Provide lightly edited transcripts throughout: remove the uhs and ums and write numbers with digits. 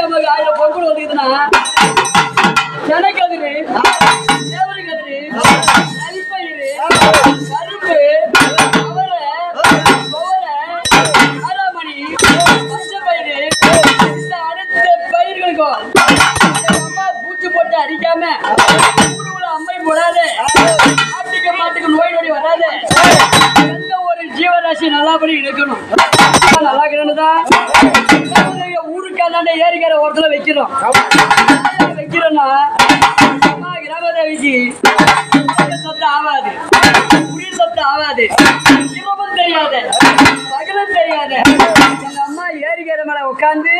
நமக்கு 1000 பொங்கல் வந்துதுன்னா ஜனகதிரி தேவரி கதிரி நரிப்பயிறு கரும்பு அவரை ஆராமணி பச்சைப்பயிறு இந்த அனைத்து பயிர்களுக்கும் அம்மா பூச்சி போட்டு அடிக்காம அம்மை போடாது ஆட்டுக்கு மாட்டுக்கு நோய் நொடி வராது எந்த ஒரு ஜீவராசி நல்லபடி இருக்கணும் நல்லா இருக்கணும்தான் ஊருக்கான ஏரிக்கிற ஓரத்துல வைக்கிறோம் வைக்கிறோம்னா அம்மா கிராமதேவிக்கு சத்தம் ஆகாது உயிர் சத்தம் ஆகாது சிவமும் தெரியாது பகலும் தெரியாது எங்க அம்மா ஏரிக்கிற மேல உட்காந்து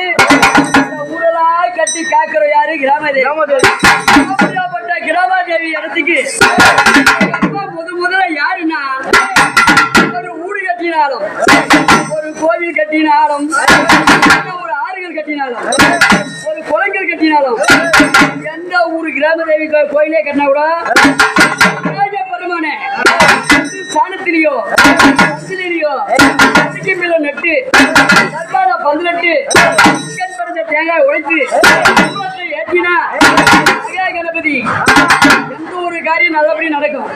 ஊரெல்லாம் கட்டி காக்குறோம் யாரு கிராமதேவி அப்படியாப்பட்ட கிராமதேவி இடத்துக்கு முதல்ல யாருன்னா ஒரு ஊடு கட்டினாலும் ஒரு கோவில் கட்டினாலும் ஒரு ஆறுகள் கட்டினாலும் ஒரு குளங்கள் கட்டினாலும் எந்த ஊரு கிராமதேவி கோயிலே கட்டினா கூட பெருமானே சாணத்திலேயோ நட்டு சர்க்கார பந்து நட்டு தேங்காய் உழைத்து ஏற்றினா கணபதி எந்த ஒரு காரியம் நல்லபடி நடக்கும்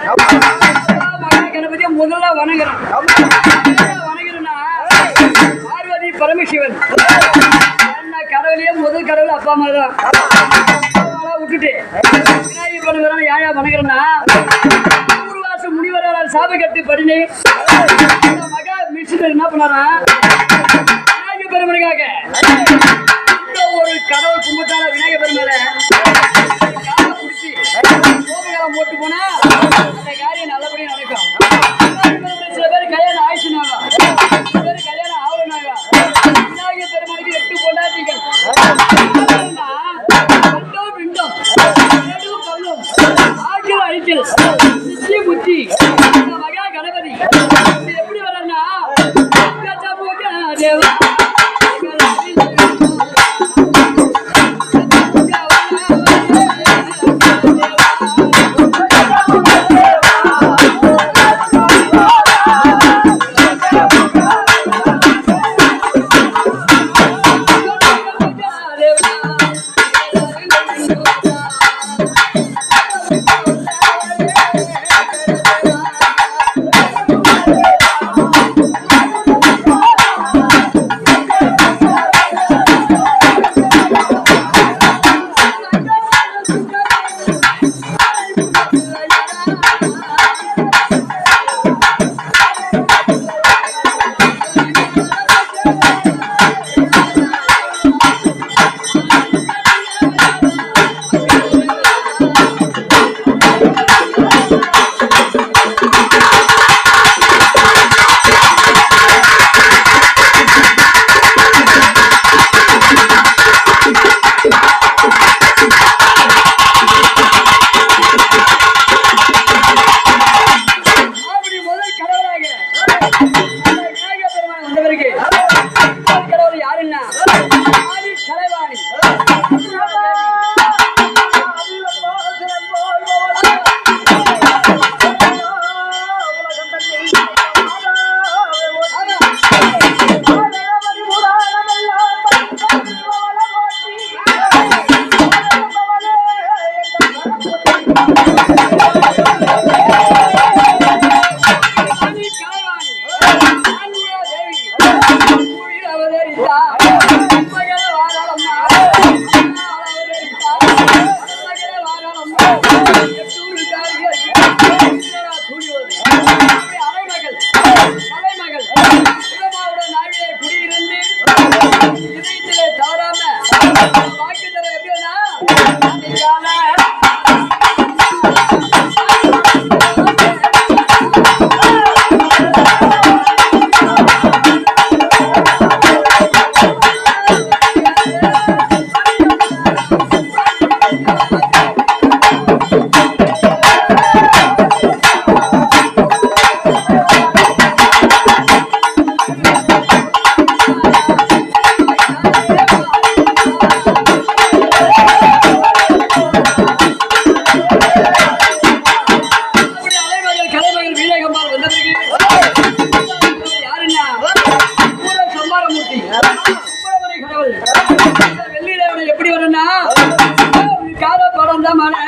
கணபதியை முதல்ல வணங்குறோம் வணங்குறோம்னா பார்வதி பரமசிவன் என்ன கடவுளையே முதல் கடவுள் அப்பா அம்மா தான் விட்டுட்டு விநாயகர் பண்ணுறோம் ஏழா வணங்குறோம்னா ஊர்வாசம் முனிவரால் சாப கட்டு படினு மகா மிஷினர் என்ன பண்ணாரா விநாயகர் பெருமனுக்காக ஒரு கடவுள் கும்பிட்டால விநாயகர் பெருமலை போட்டு போனா அந்த காரியம் நல்லபடியா நடக்கும் சில பேர் கல்யாணம் ஆயிடுச்சுனாங்க சில பேர் கல்யாணம் ஆகணுனாங்க விநாயகர் பெருமானுக்கு 8 பொண்டாட்டிகள் பிண்டம் ஆக்கில் அழிக்கல் சித்தி புத்தி மகா கணபதி எப்படி வரன்னா தேவா மலை